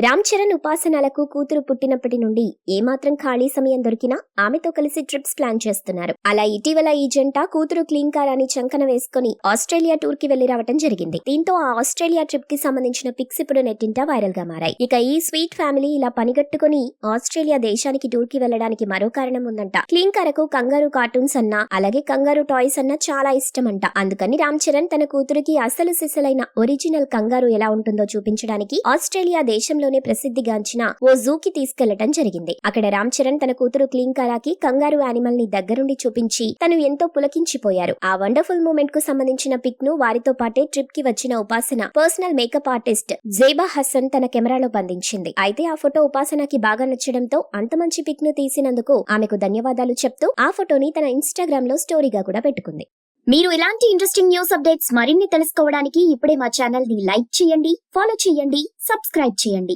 రామ్ చరణ్ ఉపాసనలకు కూతురు పుట్టినప్పటి నుండి ఏమాత్రం ఖాళీ సమయం దొరికినా ఆమెతో కలిసి ట్రిప్స్ ప్లాన్ చేస్తున్నారు. అలా ఇటీవల ఈ జంట కూతురు క్లీన్ కారాన్ని చంకన వేసుకుని ఆస్ట్రేలియా టూర్ కి వెళ్లి రావటం జరిగింది. దీంతో ఆ ఆస్ట్రేలియా ట్రిప్ కి సంబంధించిన పిక్స్ ఇప్పుడు నెట్టింట వైరల్ గా మారాయి. ఇక ఈ స్వీట్ ఫ్యామిలీ ఇలా పనిగట్టుకుని ఆస్ట్రేలియా దేశానికి టూర్ కి వెళ్లడానికి మరో కారణం ఉందంట. క్లీన్ కారకు కంగారు కార్టూన్స్ అన్నా అలాగే కంగారు టాయ్స్ అన్నా చాలా ఇష్టమంట. అందుకని రామ్ చరణ్ తన కూతురికి అసలు సిసలైన ఒరిజినల్ కంగారు ఎలా ఉంటుందో చూపించడానికి ఆస్ట్రేలియా దేశంలో ప్రసిద్ధిగాంచిన ఓ జూకి తీసుకెళ్లటం జరిగింది. అక్కడ రామ్ చరణ్ తన కూతురు క్లీన్ కారాకి కంగారు యానిమల్ ని దగ్గరుండి చూపించి తను ఎంతో పులకించిపోయారు. ఆ వండర్ఫుల్ మూమెంట్ కు సంబంధించిన పిక్ ను వారితో పాటే ట్రిప్ కి వచ్చిన ఉపాసన personal makeup artist Zeba Hasan తన కెమెరాలో బంధించింది. అయితే ఆ ఫోటో ఉపాసనకి బాగా నచ్చడంతో అంత మంచి పిక్ ను తీసినందుకు ఆమెకు ధన్యవాదాలు చెప్తూ ఆ ఫోటోని తన ఇన్స్టాగ్రామ్ లో స్టోరీగా కూడా పెట్టుకుంది. మీరు ఇలాంటి ఇంట్రెస్టింగ్ న్యూస్ అప్డేట్స్ మరిన్ని తెలుసుకోవడానికి ఇప్పుడే మా ఛానల్ ని లైక్ చేయండి, ఫాలో చేయండి, సబ్స్క్రైబ్ చేయండి.